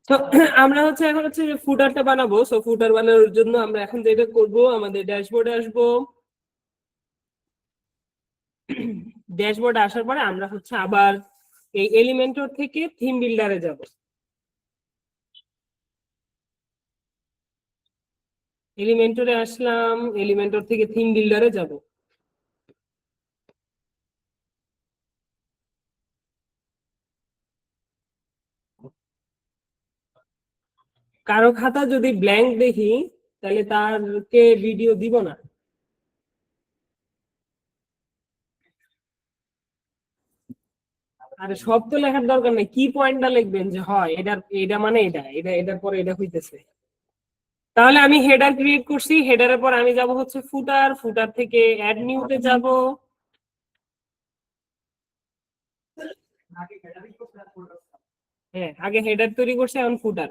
তো আমরা হচ্ছে এখন হচ্ছে ফুটারটা বানাবো। সো ফুটার বানানোর জন্য আমরা এখন যেটা করব, আমাদের ড্যাশবোর্ডে আসবো। ড্যাশবোর্ডে আসার পরে আমরা হচ্ছে আবার এই এলিমেন্টর থেকে থিম বিল্ডারে যাব। এলিমেন্টরে আসলাম, এলিমেন্টর থেকে থিম বিল্ডারে যাব। কারো খাতা যদি ব্ল্যাঙ্ক দেখি তাহলে তারকে ভিডিও দিব না। আরে সব তো লেখার দরকার নেই, কি পয়েন্টটা লিখবেন যে হয় এটা মানে এটা এটা এটার পরে এটা হইতেছে। তাহলে আমি হেডার ক্রিয়েট করছি, হেডারের পর আমি যাব হচ্ছে ফুটার, ফুটার থেকে অ্যাড নিউতে যাব। হ্যাঁ, আগে হেডার তৈরি করছি, এখন ফুটার।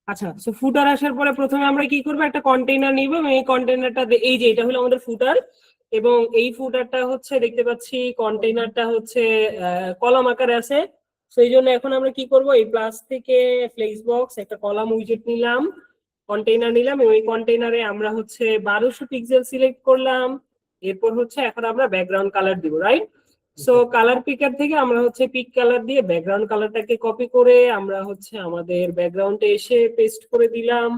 আচ্ছা, তো ফুটার আসার পরে প্রথমে আমরা কি করবো, একটা কন্টেইনার নিব এবং এই কন্টেইনারটা, এই যে এটা হলো আমাদের ফুটার, এবং এই ফুটারটা হচ্ছে দেখতে পাচ্ছি কন্টেইনারটা হচ্ছে কলাম আকারে আছে। সেই জন্য এখন আমরা কি করব, এই প্লাস থেকে ফ্লেক্স বক্স একটা কলাম উইজেট নিলাম, কন্টেইনার নিলাম, এবং এই কন্টেইনারে আমরা হচ্ছে 1200 পিক্সেল সিলেক্ট করলাম। এরপর হচ্ছে এখন আমরা ব্যাকগ্রাউন্ড কালার দিব, রাইট? সো কালার পিকার থেকে আমরা হচ্ছে পিক কালার দিয়ে ব্যাকগ্রাউন্ড কালারটাকে কপি করে আমরা হচ্ছে আমাদের ব্যাকগ্রাউন্ডে এসে পেস্ট করে দিলাম।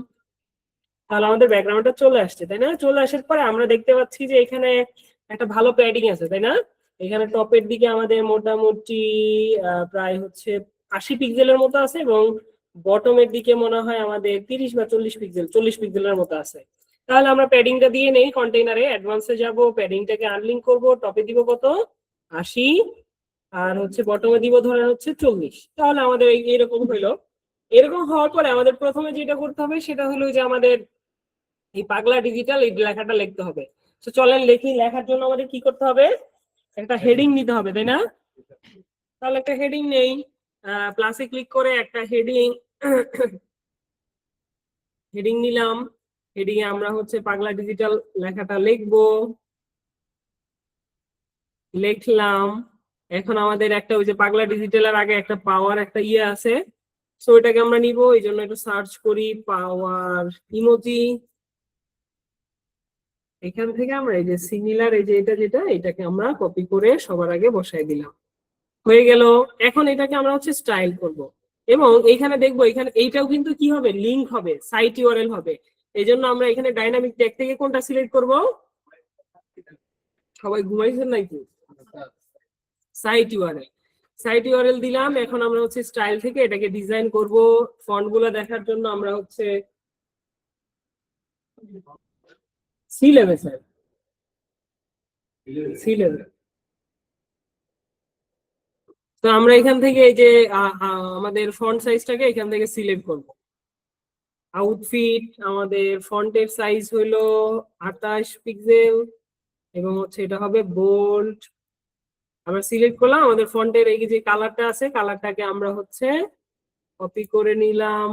তাহলে আমাদের ব্যাকগ্রাউন্ডটা চলে আসছে, তাই না? চলে আসার পরে আমরা দেখতে পাচ্ছি যে এখানে একটা ভালো প্যাডিং আছে, তাই না? এখানে টপের দিকে আমাদের মোটামুটি প্রায় হচ্ছে 80 পিক্সেলের মতো আছে, এবং বটমের দিকে মনে হয় আমাদের 30 বা 40 পিক্সেল, 40 পিক্সেলের মতো আছে। তাহলে আমরা প্যাডিংটা দিয়ে নেই, কন্টেইনারে অ্যাডভান্সে যাব, প্যাডিংটাকে আনলিঙ্ক করব, টপে দিব কত, 80, আর হচ্ছে বটমে দিব ধরেন হচ্ছে 40। তাহলে আমাদের এইরকম হইলো। এরকম হওয়ার পরে আমাদের প্রথমে যেটা করতে হবে সেটা হলো যে আমাদের এই পাগলা ডিজিটাল এই লেখাটা লিখতে হবে। তো চলেন লেখি। লেখার জন্য আমাদের কি করতে হবে, একটা হেডিং নিতে হবে, তাই না? তাহলে একটা হেডিং নেই, প্লাসে ক্লিক করে একটা হেডিং হেডিং নিলাম। হেডিং এ আমরা হচ্ছে পাগলা ডিজিটাল লেখাটা লিখবো, লিখলাম। এখন আমাদের একটা ওই যে পাগলা ডিজিটালের আগে একটা পাওয়ার একটা ইয়ে আছে, সো এটাকে আমরা নিব। এই জন্য একটু সার্চ করি পাওয়ার ইমোজি। এখান থেকে আমরা এই যে সিমিলার, এই যে এটা যেটা, এটাকে আমরা কপি করে সবার আগে বসাই দিলাম, হয়ে গেল। এখন এটাকে আমরা হচ্ছে স্টাইল করব, এবং এইখানে দেখবো এখানে এইটাও কিন্তু কি হবে, লিংক হবে, সাইট ইউআরএল হবে। এই জন্য আমরা এখানে ডাইনামিক ট্যাগ থেকে কোনটা সিলেক্ট করব, সবাই ঘুমাইছেন নাকি, সাইট ইউআরএল। সাইট ইউআরএল দিলাম। এখন আমরা হচ্ছে স্টাইল থেকে এটাকে ডিজাইন করব। ফন্ট গুলো দেখার জন্য আমরা হচ্ছে C level, sir, C level. তো আমরা এখান থেকে এই যে আমাদের ফন্ট সাইজটাকে এখান থেকে সিলেক্ট করব। আউটফিট, আমাদের ফন্টের সাইজ হলো 28 পিক্সেল, এবং হচ্ছে এটা হবে বোল্ড। আমরা সিলেক্ট করলাম। আমাদের ফন্টের এই যে কালারটা আছে, কালারটাকে আমরা হচ্ছে কপি করে নিলাম,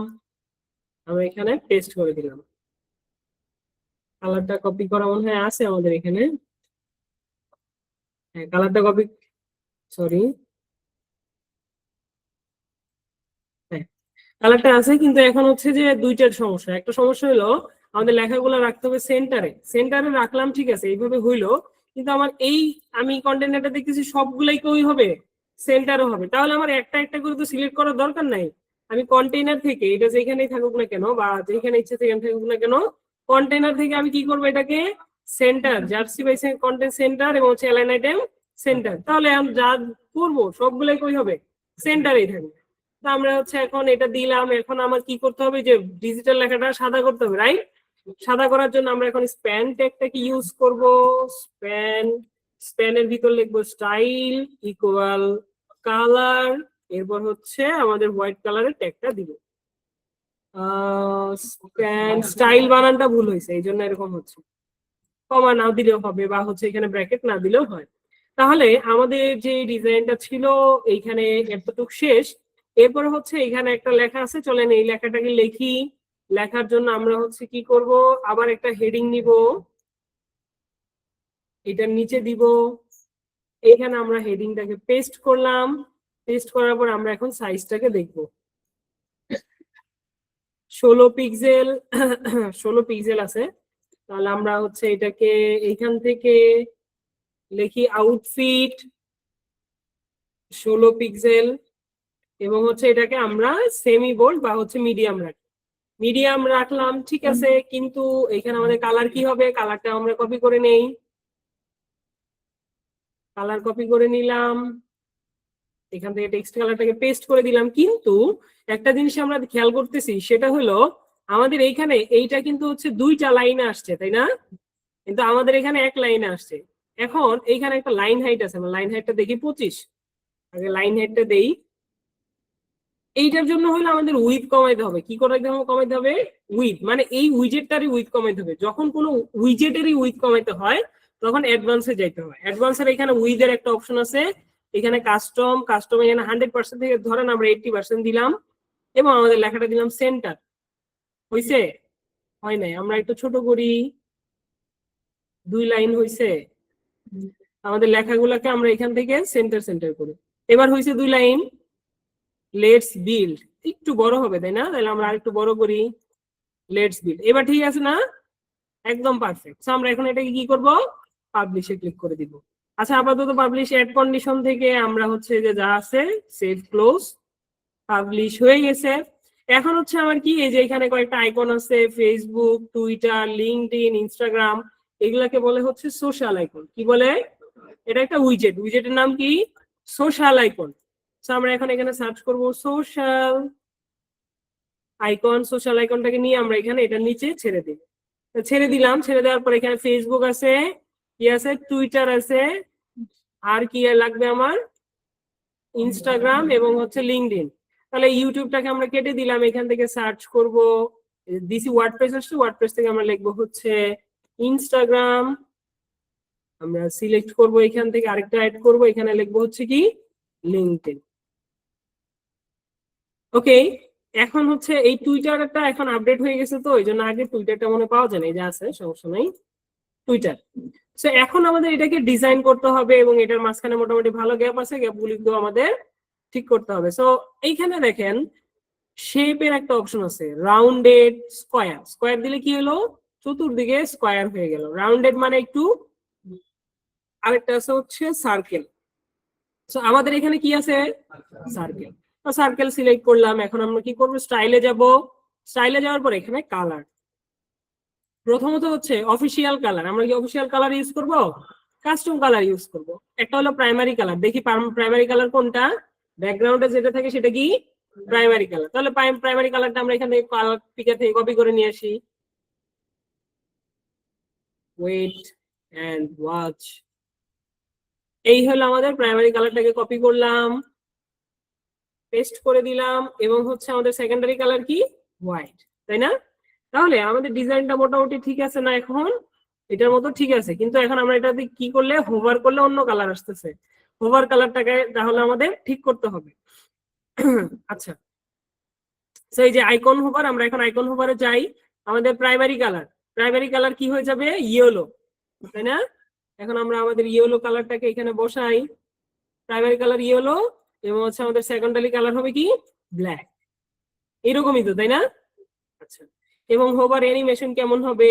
আমরা এখানে পেস্ট করে দিলাম। কালারটা কপি করা মনে হয় আছে আমাদের এখানে, হ্যাঁ কালারটা কপি, সরি, হ্যাঁ কালারটা আছে। কিন্তু এখন হচ্ছে যে দুইটার সমস্যা। একটা সমস্যা হলো আমাদের লেখাগুলো রাখতে হবে সেন্টারে। সেন্টারে রাখলাম, ঠিক আছে, এইভাবে হইলো, কিন্তু আমার এই আমি কন্টেনারটা দেখতেছি সবগুলাই কই হবে, সেন্টারও হবে। তাহলে আমার একটা একটা করে তো সিলেক্ট করার দরকার নাই। আমি কন্টেইনার থেকে, এটা যেখানেই থাকুক না কেন বা যেখানে ইচ্ছে সেখানে থাকুক না কেন, কন্টেইনার থেকে আমি কি করবো, এটাকে centre, jersey by content centre, এবং হচ্ছে অ্যালাইন আইটেম সেন্টার। তাহলে আমি যা করবো সবগুলাই কই হবে, সেন্টারেই থাকবে। তো আমরা হচ্ছে এখন এটা দিলাম। এখন আমার কি করতে হবে, যে ডিজিটাল লেখাটা সাদা করতে হবে, রাইট? সাদা করার জন্য আমরা এখন স্প্যান ট্যাগটাকে ইউজ করব। স্প্যান, স্প্যানের ভিতর লিখবো স্টাইল ইকুয়াল কালার, এরপর হচ্ছে আমাদের হোয়াইট কালারের ট্যাগটা দিব। স্প্যান স্টাইল বানানটা ভুল হয়েছে, এই জন্য এরকম হচ্ছে। কমা না দিলেও হবে, বা হচ্ছে এখানে ব্র্যাকেট না দিলেও হয়। তাহলে আমাদের যে ডিজাইনটা ছিল এইখানে এতটুকু শেষ। এরপরে হচ্ছে এখানে একটা লেখা আছে, চলেন এই লেখাটাকে লিখি। লেখার জন্য আমরা হচ্ছে কি করব, আবার একটা হেডিং নিব, এটার নিচে দিব। এইখানে আমরা হেডিংটাকে পেস্ট করলাম। পেস্ট করার পর আমরা এখন সাইজটাকে দেখব। 16 পিক্সেল 16 পিক্সেল আছে। তাহলে আমরা হচ্ছে এটাকে এইখান থেকে লিখি আউটফিট 16 পিক্সেল, এবং হচ্ছে এটাকে আমরা সেমি বোল্ড বা হচ্ছে মিডিয়াম রাখি। মিডিয়াম রাখলাম, ঠিক আছে। কিন্তু এখানে আমাদের কালার কি হবে, কালারটা আমরা কপি করে নেই। কালার কপি করে নিলাম, এখান থেকে টেক্সট কালারটাকে পেস্ট করে দিলাম। কিন্তু একটা জিনিস আমরা খেয়াল করতেছি, সেটা হলো আমাদের এইখানে এইটা কিন্তু হচ্ছে দুইটা লাইনে আসছে, তাই না? কিন্তু আমাদের এখানে এক লাইনে আসছে। এখন এইখানে একটা লাইন হাইট আছে, লাইন হাইটটা দেখি 25। আগে লাইন হাইটটা দেই। এইটার জন্য হলে আমাদের উইথ কমাইতে হবে। কি করে কমাইতে হবে? উইথ, মানে এই উইজেটটারই উইথ কমাইতে হবে। যখন কোনো উইজেটেরই উইথ কমাইতে হয় তখন অ্যাডভান্সে যাইতে হয়। অ্যাডভান্সের এখানে উইথের একটা অপশন আছে, এখানে কাস্টম এখানে 100% থেকে ধরেন আমরা 80% দিলাম, এবং আমাদের লেখাটা দিলাম সেন্টার। হইছে? হয় নাই, আমরা একটু ছোট করি। 2 লাইন হইছে। আমাদের লেখাগুলোকে আমরা এখান থেকে সেন্টার করি। এবার হইছে 2 লাইন। লেটস বিল্ড, একটু বড় হবে তাই না? তাহলে আমরা আরেকটু বড় করি। লেটস বিল্ড, এবার ঠিক আছে না? একদম পারফেক্ট। আমরা এখন এটাকে কি করব, পাবলিশে ক্লিক করে দিব। আচ্ছা, আপাতত পাবলিশ এড কন্ডিশন থেকে আমরা হচ্ছে যে যা আছে সেভ ক্লোজ, পাবলিশ হয়ে গেছে। এখন হচ্ছে আমার কি, এই যে এখানে কয়েকটা আইকন আছে, ফেসবুক, টুইটার, লিঙ্কডইন, ইনস্টাগ্রাম, এগুলাকে বলে হচ্ছে সোশ্যাল আইকন। কি বলে? এটা একটা উইজেট। উইজেটের নাম কি? Social icon. আমরা এখন এখানে সার্চ করব সোশ্যাল আইকন। সোশ্যাল আইকনটাকে নিয়ে আমরা এখানে এটার নিচে ছেড়ে দিই। ছেড়ে দিলাম। ছেড়ে দেওয়ার পর এখানে ফেসবুক আছে, কি আছে, টুইটার আছে, আর কি লাগবে আমার? ইনস্টাগ্রাম এবং হচ্ছে লিঙ্কডইন। তাহলে ইউটিউবটাকে আমরা কেটে দিলাম। এখান থেকে সার্চ করব, দিছি ওয়ার্ডপ্রেস আসছে, ওয়ার্ডপ্রেস থেকে আমরা লিখবো হচ্ছে ইনস্টাগ্রাম। আমরা সিলেক্ট করব, এখান থেকে আরেকটা অ্যাড করব, এখানে লিখবো হচ্ছে কি লিঙ্কডইন। ওকে, এখন হচ্ছে এই টুইটারটা এখন আপডেট হয়ে গেছে, তো এই জন্য আগে টুইটারটা মনে পাওয়া যায় না, এই যে আছে, সমস্যা নাই, টুইটার। সো এখন আমাদের এটাকে ডিজাইন করতে হবে, এবং এটার মাঝখানে মোটামুটি ভালো গ্যাপ আছে, গ্যাপগুলো আমাদের ঠিক করতে হবে। সো এইখানে দেখেন শেপের একটা অপশন আছে, রাউন্ডেড, স্কয়ার। স্কয়ার দিলে কি হলো, চতুর্দিকে স্কয়ার হয়ে গেল। রাউন্ডেড মানে একটু, আরেকটা আছে হচ্ছে সার্কেল। সো আমাদের এখানে কি আছে, সার্কেল। সার্কেল সিলেক্ট করলাম। এখন আমরা কি করব, স্টাইলে যাব। স্টাইলে যাওয়ার পর এখানে কালার, প্রথমত হচ্ছে অফিসিয়াল কালার। আমরা কি অফিসিয়াল কালার ইউজ করব? কাস্টম কালার ইউজ করব। একটা হলো প্রাইমারি কালার। দেখি প্রাইমারি কালার কোনটা, ব্যাকগ্রাউন্ডে যেটা থাকে সেটা কি প্রাইমারি কালার। তাহলে প্রাইমারি কালারটা আমরা এখান থেকে পিকার থেকে কপি করে নিয়ে আসি। ওয়েট এন্ড ওয়াচ, এই হলো আমাদের প্রাইমারি কালারটাকে কপি করলাম, পেস্ট করে দিলাম, এবং হচ্ছে আমাদের সেকেন্ডারি কালার কি হোয়াইট, তাই না? তাহলে আমাদের ডিজাইনটা মোটামুটি ঠিক আছে না? এখন এটার মতো ঠিক আছে, কিন্তু এখন আমরা এটাতে কি করলে, হোভার করলে অন্য কালার আসতেছে। হোভার কালারটাকে তাহলে আমাদের ঠিক করতে হবে। আচ্ছা, সেই যে আইকন হোভার, আমরা এখন আইকন হোভারে যাই। আমাদের প্রাইমারি কালার কি হয়ে যাবে, ইয়েলো, তাই না? এখন আমরা আমাদের ইয়েলো কালারটাকে এখানে বসাই। প্রাইমারি কালার ইয়েলো, এবং হচ্ছে আমাদের সেকেন্ডারি কালার হবে কি ব্ল্যাক। এরকমই তো, তাই না? আচ্ছা, এবং হোভার অ্যানিমেশন কেমন হবে?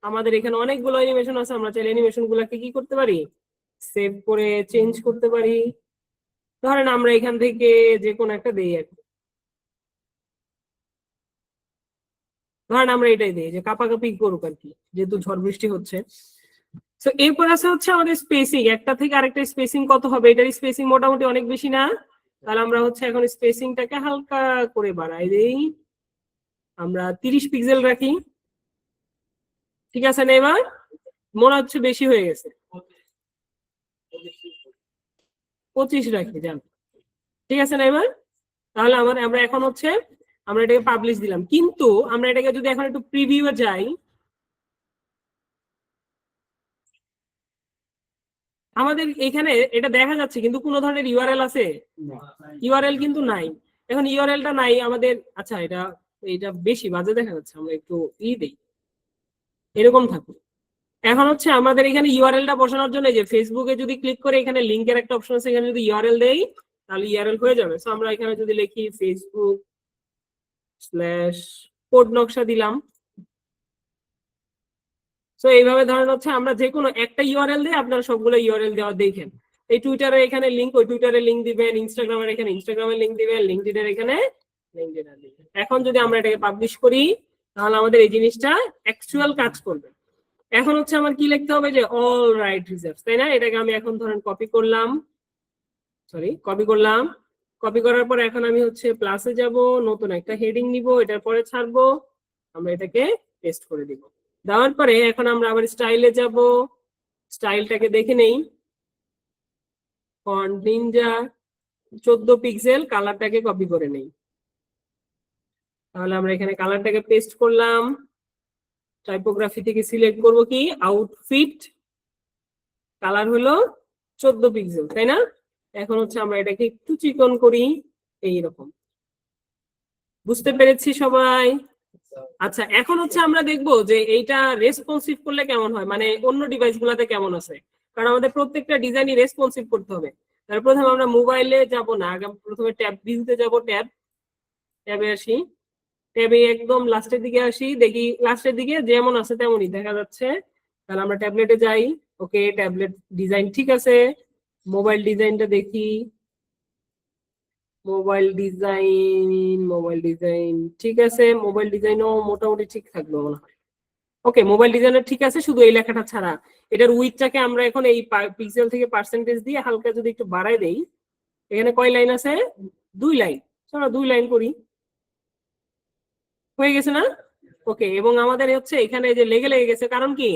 আমাদের এখানে অনেকগুলো অ্যানিমেশন আছে, আমরা চাইলে অ্যানিমেশন গুলাকে কি করতে পারি, সেভ করে চেঞ্জ করতে পারি। ধরেন আমরা এখান থেকে যে কোনো একটা দিই, ধরেন আমরা এটাই দিই যে কাপাকাপি করুক আর কি, যেহেতু ঝড় বৃষ্টি হচ্ছে। তো এরপর আছে হচ্ছে আমাদের স্পেসিং, একটা থেকে আরেকটা স্পেসিং কত হবে? এটার স্পেসিং মোটামুটি অনেক বেশি না? তাহলে আমরা হচ্ছে এখন স্পেসিংটাকে হালকা করে বাড়াই দেই, আমরা 30 পিক্সেল রাখি। ঠিক আছে না? এবার মনে হচ্ছে বেশি হয়ে গেছে, 25 রাখি, যান। ঠিক আছে না এবার? তাহলে আমরা এখন হচ্ছে আমরা এটাকে পাবলিশ দিলাম, কিন্তু আমরা এটাকে যদি এখন একটু প্রিভিউ যাই, আমাদের এখানে এটা দেখা যাচ্ছে কিন্তু কোনো ধরনের ইউআরএল আছে? ইউআরএল কিন্তু নাই। এখন ইউআরএলটা নাই আমাদের। আচ্ছা, এটা এটা বেশি বাজে দেখা যাচ্ছে, আমরা একটু দেই, এরকম থাকুক। এখন হচ্ছে আমাদের এখানে ইউআরএলটা বসানোর জন্য যে ফেসবুকে যদি ক্লিক করে এখানে লিংকের একটা অপশন আছে, এখানে যদি ইউআরএল দেই তাহলে ইউআরএল হয়ে যাবে। সো আমরা এখানে যদি লিখি facebook/কোড নকশা দিলাম। তো এইভাবে ধরেন হচ্ছে আমরা যে কোনো একটা ইউআরএল দিয়ে আপনারা সবগুলো ইউআরএল দেওয়া দেখেন। এই টুইটারে এখানে লিংক, ওই টুইটারে লিংক দিবেন, ইনস্টাগ্রামের এখানে ইনস্টাগ্রামের লিংক দিবেন, লিঙ্কডইনের এখানে লিঙ্কডইনের দিবেন। এখন যদি আমরা এটাকে পাবলিশ করি তাহলে আমাদের এই জিনিসটা অ্যাকচুয়াল কাজ করবে। এখন হচ্ছে আমার কি লিখতে হবে, যে অল রাইট রিজার্ভস, তাই না? এটাকে আমি এখন ধরেন কপি করলাম, কপি করার পর এখন আমি হচ্ছে প্লাসে যাব, নতুন একটা হেডিং নিব, এটার পরে ছাড়বো, আমরা এটাকে পেস্ট করে দিব। দেওয়ার পরে এখন আমরা আবার স্টাইলে যাব, স্টাইলটাকে দেখে নেই, ফন্ট নিনজা 14 পিক্সেল, কালারটাকে কপি করে নেই। তাহলে আমরা এখানে কালারটাকে পেস্ট করলাম, টাইপোগ্রাফি থেকে সিলেক্ট করব কি আউটফিট, কালার হলো 14 পিক্সেল, তাই না? এখন হচ্ছে আমরা এটাকে একটু চিকন করি, এইরকম। বুঝতে পেরেছি সবাই? আচ্ছা, এখন হচ্ছে আমরা দেখবো যে এইটা রেসপন্সিভ করলে কেমন হয়, মানে অন্য ডিভাইস গুলাতে কেমন আছে, কারণ আমাদের প্রত্যেকটা ডিজাইনই রেসপন্সিভ করতে হবে। তার প্রথমে আমরা মোবাইলে যাব না, আগে প্রথমে ট্যাব ভিউতে যাব, ট্যাবে আসি, ট্যাবে একদম লাস্টের দিকে আসি, দেখি লাস্টের দিকে যেমন আছে তেমনই দেখা যাচ্ছে। তাহলে আমরা ট্যাবলেটে যাই, ওকে ট্যাবলেট ডিজাইন ঠিক আছে, মোবাইল ডিজাইনটা দেখি, মোবাইল ডিজাইন ঠিক আছে, মোবাইল ডিজাইনও মোটামুটি ঠিক থাকবে মনে হয়। ওকে, মোবাইল ডিজাইনার ঠিক আছে, শুধু এই লেখাটা ছাড়া। এটার উইথটাকে আমরা এখন এই পিক্সেল থেকে পার্সেন্টেজ দিয়ে হালকা যদি একটু বাড়াই দেই, এখানে কয় লাইন আছে? 2 লাইন। চলো 2 লাইন করি, হয়ে গেছে না? ওকে, এবং আমাদের হচ্ছে এখানে যে লেগে গেছে, কারণ কি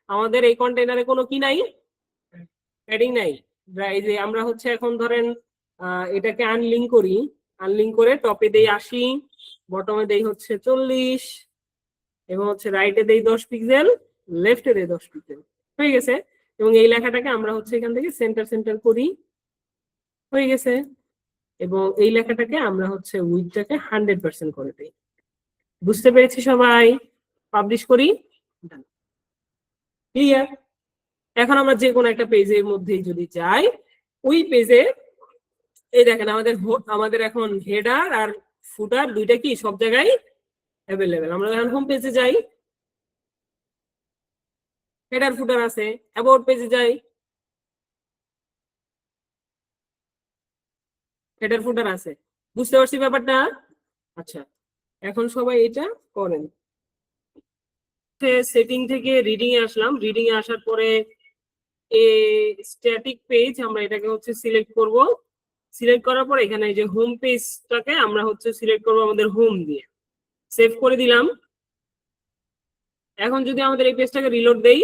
আমাদের এই কন্টেইনারে কোনো কি নাই, হেডিং নাই। এই যে আমরা হচ্ছে এখন ধরেন এটাকে আনলিঙ্ক করি, আনলিঙ্ক করে টপে দেই 80, বটমে দেই হচ্ছে 40, এবং হচ্ছে রাইটে দেই 10 পিক্সেল, লেফটে দেই 10 পিক্সেল, হয়ে গেছে। এবং এই লেখাটাকে আমরা হচ্ছে এখান থেকে সেন্টার করি, হয়ে গেছে। এবং এই লেখাটাকে আমরা হচ্ছে উইডথটাকে 100% করে দিই। বুঝতে পেরেছি সবাই? পাবলিশ করি, ক্লিয়ার? এখন আমরা যে কোনো একটা পেজের মধ্যে যদি যাই, ওই পেজে এই দেখেন আমাদের এখন হেডার আর ফুটার দুইটা কি সব জায়গায় অ্যাভেলেবেল। আমরা এখন হোম পেজে যাই, হেডার ফুটার আছে, অ্যাবাউট পেজে যাই, হেডার ফুটার আছে। বুঝতে পারছি ব্যাপারটা? আচ্ছা, এখন সবাই এটা করেন। সেটিং থেকে reading a Aslam, reading a আসার পরে স্ট্যাটিক পেজ আমরা এটাকে হচ্ছে সিলেক্ট করব, সিলেক্ট করার পর এখানে এই যে হোম পেজটাকে আমরা হচ্ছে সিলেক্ট করব আমাদের হোম দিয়ে, সেভ করে দিলাম। এখন যদি আমাদের এই পেজটাকে রিলোড দেই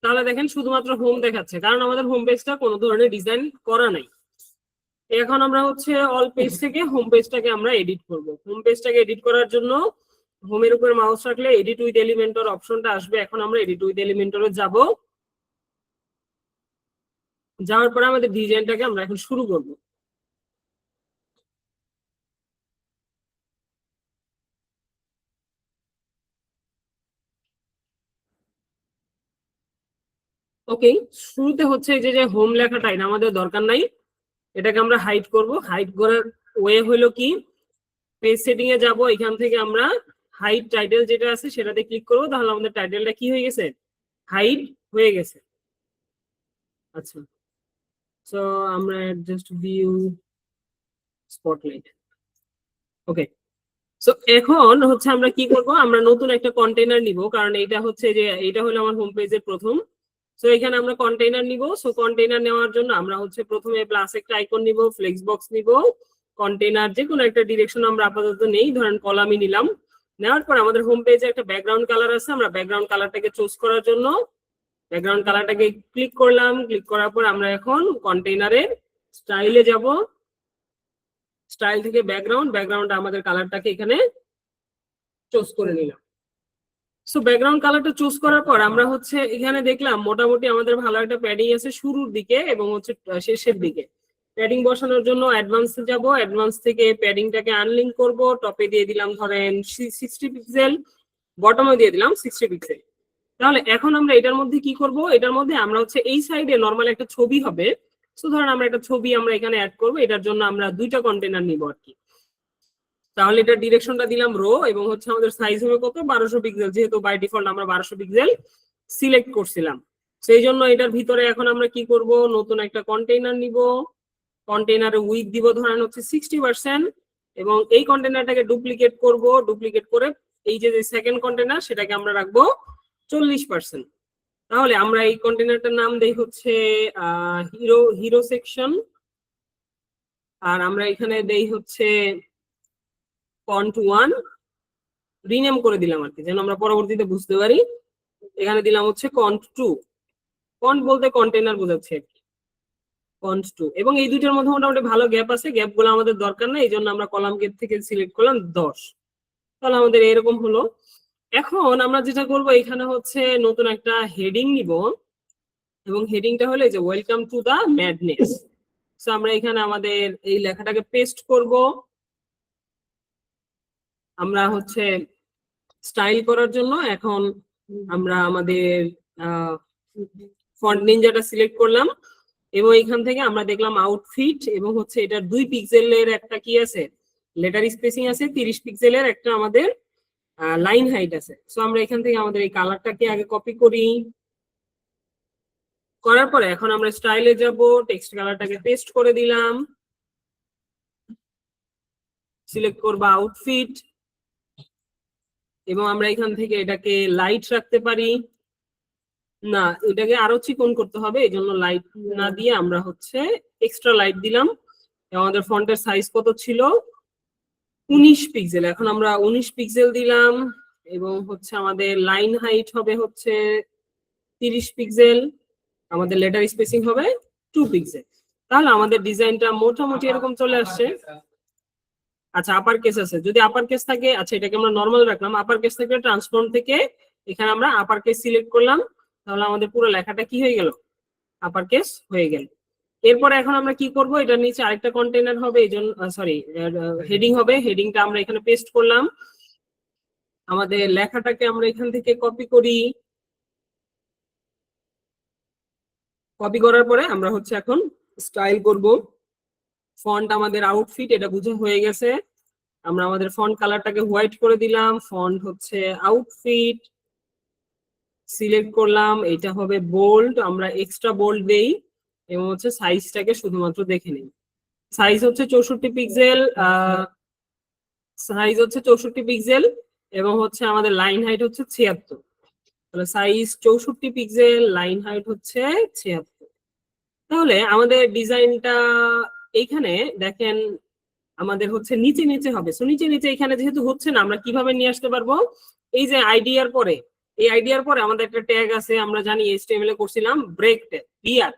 তাহলে দেখেন শুধুমাত্র হোম দেখাচ্ছে, কারণ আমাদের হোম পেজটা কোনো ধরনের ডিজাইন করা নাই। এখন আমরা হচ্ছে অল পেজ থেকে হোম পেজটাকে আমরা এডিট করব। হোম পেজটাকে এডিট করার জন্য হোমের উপর মাউস রাখলে এডিট উইথ এলিমেন্টর অপশনটা আসবে। এখন আমরা এডিট উইথ এলিমেন্টরে যাব, যাওয়ার পরে আমাদের ডিজাইনটাকে আমরা এখন শুরু করব। ওকে, শুরুতে হচ্ছে এই যে হোম লেখাটা, এটা আমাদের দরকার নাই, এটাকে আমরা হাইড করব। হাইড করার ওয়ে হলো কি, পেজ সেটিং এ যাব, এখান থেকে আমরা হাইড টাইটেল যেটা আছে সেটাতে ক্লিক করব, তাহলে আমাদের টাইটেলটা কি হয়ে গেছে, হাইড হয়ে গেছে। আচ্ছা, সো আমরা জাস্ট ভিউ স্পটলাইট। ওকে, সো এখন হচ্ছে আমরা কি করব, আমরা নতুন একটা কন্টেইনার নিব, কারণ এটা হচ্ছে যে এটা হলো আমার হোম পেজের প্রথম। সো এখানে আমরা কন্টেইনার নিব। সো কন্টেইনার নেওয়ার জন্য আমরা হচ্ছে প্রথমে প্লাস একটা আইকন নিব, ফ্লেক্স বক্স নিব, কন্টেইনার যে কোনো একটা ডিরেকশন আমরা আপাতত নেই, ধরেন কলামই নিলাম। নেওয়ার পর আমাদের হোম পেজে একটা ব্যাকগ্রাউন্ড কালার আছে, আমরা ব্যাকগ্রাউন্ড কালারটাকে চুজ করার জন্য ব্যাকগ্রাউন্ড কালারটাকে ক্লিক করলাম। ক্লিক করার পর আমরা এখন কন্টেইনারের স্টাইলে যাব, স্টাইল থেকে ব্যাকগ্রাউন্ড আমাদের কালারটাকে এখানে চুজ করে নিলাম। সো ব্যাকগ্রাউন্ড কালারটা চুজ করার পর আমরা হচ্ছে এখানে দেখলাম মোটামুটি আমাদের ভালো একটা প্যাডিং আছে শুরুর দিকে এবং হচ্ছে শেষের দিকে। প্যাডিং বসানোর জন্য অ্যাডভান্সে যাব, অ্যাডভান্স থেকে প্যাডিংটাকে আনলিঙ্ক করব, টপে দিয়ে দিলাম ধরেন 60 পিক্সেল, বটমে দিয়ে দিলাম 60 পিক্সেল। তাহলে এখন আমরা এটার মধ্যে কি করব, এটার মধ্যে আমরা হচ্ছে এই সাইডে নরমাল একটা ছবি হবে। সো ধরেন আমরা একটা ছবি আমরা এখানে অ্যাড করব, এটার জন্য আমরা দুইটা কন্টেনার নিব আর কি। তাহলে এটা ডিরেকশনটা দিলাম রো এবং হচ্ছে আমাদের সাইজ হবে কত 1200 পিক্সেল, যেহেতু বাই ডিফল্ট আমরা 1200 পিক্সেল সিলেক্ট করছিলাম। সেই জন্য এটার ভিতরে এখন আমরা কি করব, নতুন একটা কন্টেইনার নিব, কন্টেইনারে উইথ দিব ধরেন হচ্ছে 60% এবং এই কন্টেইনারটাকে ডুপ্লিকেট করব, ডুপ্লিকেট করে এই যে সেকেন্ড কন্টেইনার সেটাকে আমরা রাখবো 40%। তাহলে আমরা এই কন্টেইনারটার নাম দেই হচ্ছে হিরো সেকশন, আর আমরা এখানে দেই হচ্ছে font1, রিনেম করে দিলাম আর কি যেন আমরা পরবর্তীতে বুঝতে পারি। এখানে দিলাম হচ্ছে font2, ফন্ট বলতে কন্টেইনার বোঝাচ্ছে আর কি, font2। এবং এই দুইটার মধ্যে মোটামুটি ভালো গ্যাপ আছে, গ্যাপগুলো আমাদের দরকার না, এই জন্য আমরা কলাম গেট থেকে সিলেক্ট করলাম 10। তাহলে আমাদের এরকম হলো। এখন আমরা যেটা করব এখানে হচ্ছে নতুন একটা হেডিং নিব এবং হেডিংটা হলো যে welcome to the madness. So আমরা এখানে আমাদের এই লেখাটাকে পেস্ট করব। আমরা হচ্ছে স্টাইল করার জন্য এখন আমরা আমাদের ফন্ট নিনজাটা সিলেক্ট করলাম এবং এখান থেকে আমরা দেখলাম আউটফিট এবং হচ্ছে এটার 2 পিক্সেলের একটা কি আছে, লেটার স্পেসিং আছে, 30 পিক্সেলের একটা আমাদের লাইন হাইট আছে। সো আমরা এখান থেকে আমাদের এই কালারটাকে আগে কপি করি, করার পরে এখন আমরা স্টাইলে যাব, টেক্সট কালারটাকে পেস্ট করে দিলাম, সিলেক্ট করব আউটফিট এবং আমরা এখান থেকে এটাকে লাইট রাখতে পারি, না এটাকে আরো চিকন করতে হবে, এই জন্য লাইট না দিয়ে আমরা হচ্ছে এক্সট্রা লাইট দিলাম। আমাদের ফন্টের সাইজ কত ছিল 19 পিক্সেল, এখন আমরা 19 পিক্সেল দিলাম এবং হচ্ছে আমাদের লাইন হাইট হবে হচ্ছে 30 পিক্সেল, আমাদের লেটার স্পেসিং হবে 2 পিক্সেল। তাহলে আমাদের ডিজাইনটা মোটামুটি এরকম চলে আসছে। আচ্ছা আপার কেস আছে, যদি আপার কেস থাকে, আচ্ছা এটাকে আমরা নরমাল রাখলাম, আপার কেস থেকে ট্রান্সফর্ম থেকে এখানে আমরা আপার কেস সিলেক্ট করলাম, তাহলে আমাদের পুরো লেখাটা কি হয়ে গেল, আপার কেস হয়ে গেল। এরপরে এখন আমরা কি করব, এটার নিচে আরেকটা কন্টেইনার হবে, এই জন্য সরি হেডিং হবে, হেডিংটা আমরা এখানে পেস্ট করলাম। আমাদের লেখাটাকে আমরা এখান থেকে কপি করি, কপি করার পরে আমরা হচ্ছে এখন স্টাইল করব। ফন্ট আমাদের আউটফিট এটা বুঝে হয়ে গেছে, আমরা আমাদের ফন্ট কালারটাকে হোয়াইট করে দিলাম, ফন্ট হচ্ছে আউটফিট সিলেক্ট করলাম, এটা হবে বোল্ড, আমরা এক্সট্রা বোল্ড দেই এবং হচ্ছে সাইজটাকে শুধুমাত্র দেখে নিই, সাইজ হচ্ছে 64 পিক্সেল, সাইজ হচ্ছে 64 পিক্সেল এবং হচ্ছে আমাদের লাইন হাইট হচ্ছে 76, তাহলে সাইজ 64 পিক্সেল, লাইন হাইট হচ্ছে 76। তাহলে আমাদের ডিজাইনটা এইখানে দেখেন আমাদের হচ্ছে নিচে নিচে হবে। সো নিচে নিচে এখানে যেহেতু হচ্ছে না, আমরা কিভাবে নিয়ে আসতে পারবো, এই যে আইডিয়ার পরে, এই আইডিয়ার পরে আমাদের একটা ট্যাগ আছে, আমরা জানি এইচটিএমএল এ করছিলাম ব্রেক ট্যাগ বিআর,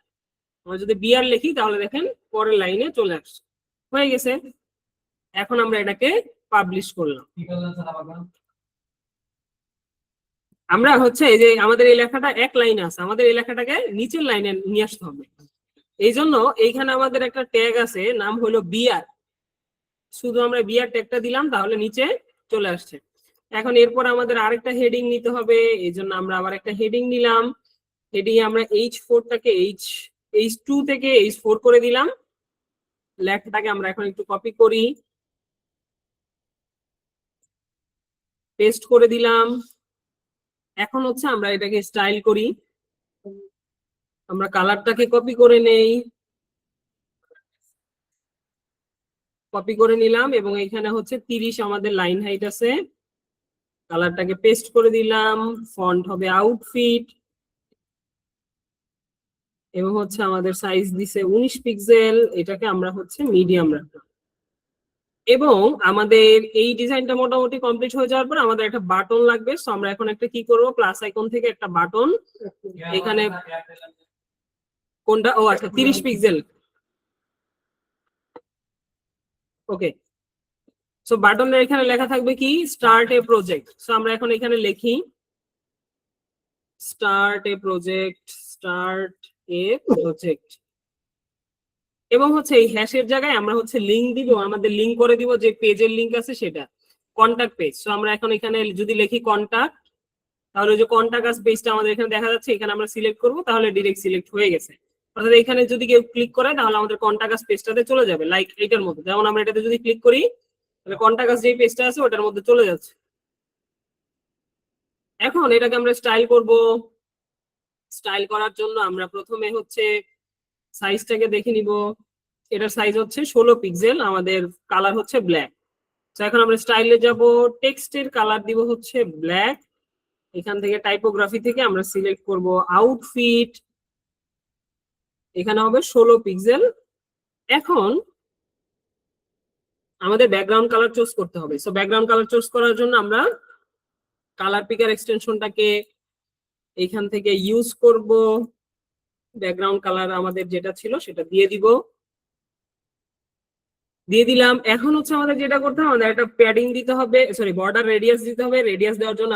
আমরা যদি বিআর লিখি তাহলে দেখেন পরের লাইনে চলে আসছে, হয়ে গেছে। এখন আমরা এটাকে পাবলিশ করলাম। আমরা হচ্ছে এই যে আমাদের এই লেখাটা এক লাইনে আছে, আমাদের এই লেখাটাকে নিচের লাইনে নিয়ে আসতে হবে, এই জন্য এইখানে আমাদের একটা ট্যাগ আছে নাম হলো বিআর, শুধু আমরা বিআর ট্যাগটা দিলাম তাহলে নিচে চলে আসছে। এখন এরপর আমাদের আরেকটা হেডিং নিতে হবে, এই জন্য আমরা আবার একটা হেডিং নিলাম, হেডিং আমরা H4টাকে H2 থেকে H4 করে দিলাম, লেখাটাকে আমরা এখন একটু কপি করি, পেস্ট করে দিলাম। এখন হচ্ছে আমরা এটাকে স্টাইল করি, আমরা কালারটাকে কপি করে নেই, কপি করে নিলাম এবং এখানে হচ্ছে 30 আমাদের লাইন হাইট আছে, কালারটাকে পেস্ট করে দিলাম, ফন্ট হবে আউটফিট এবং হচ্ছে আমাদের সাইজ দিছে 19 পিক্সেল, এটাকে আমরা হচ্ছে মিডিয়াম রাখলাম। এবং আমাদের এই ডিজাইনটা মোটামুটি কমপ্লিট হয়ে যাওয়ার পর আমাদের একটা বাটন লাগবে। সো আমরা এখন একটা কি করব, প্লাস আইকন থেকে একটা বাটন, এখানে কোনটা, ও আচ্ছা 30 পিক্সেল, ওকে। সো বাটনের এখানে লেখা থাকবে কি, স্টার্ট এ প্রজেক্ট। সো আমরা এখন এখানে লিখি স্টার্ট এ প্রজেক্ট এবং হচ্ছে এই হ্যাশের জায়গায় আমরা হচ্ছে লিংক দিব, আমাদের লিংক করে দিব যে পেজের লিংক আছে সেটা, কন্টাক্ট পেজ। সো আমরা এখন এখানে যদি লিখি কন্টাক্ট, তাহলে যে কন্টাক্ট আস পেজটা আমাদের এখানে দেখা যাচ্ছে, এখানে আমরা সিলেক্ট করব, তাহলে ডিরেক্ট সিলেক্ট হয়ে গেছে। অর্থাৎ এখানে যদি কেউ ক্লিক করে তাহলে আমাদের কন্টাক্ট আস পেজটাতে চলে যাবে, লাইক এইটার মধ্যে। যেমন আমরা এটাতে যদি ক্লিক করি তাহলে কন্টাক্ট আস যে পেজটা আছে ওটার মধ্যে চলে যাচ্ছে। এখন এটাকে আমরা স্টাইল করব। স্টাইল করার জন্য আমরা প্রথমে হচ্ছে সাইজটাকে দেখে নিব। এটার সাইজ হচ্ছে 16 পিক্সেল, আমাদের কালার হচ্ছে ব্ল্যাক। তো এখন আমরা স্টাইলে যাব, টেক্সটের কালার দিব হচ্ছে ব্ল্যাক। এখান থেকে টাইপোগ্রাফি থেকে আমরা সিলেক্ট করব আউটফিট, এখানে হবে 16 পিক্সেল। এখন আমাদের ব্যাকগ্রাউন্ড কালার চুজ করতে হবে। সো ব্যাকগ্রাউন্ড কালার চুজ করার জন্য আমরা কালার পিকার এক্সটেনশনটাকে এখান থেকে ইউজ করব। ব্যাকগ্রাউন্ড কালার আমাদের যেটা ছিল সেটা দিয়ে দিলাম। এখন হচ্ছে আমাদের যেটা করতে হবে, আমাদের একটা প্যাডিং দিতে হবে, সরি বর্ডার রেডিয়াস দিতে হবে। রেডিয়াস দেওয়ার জন্য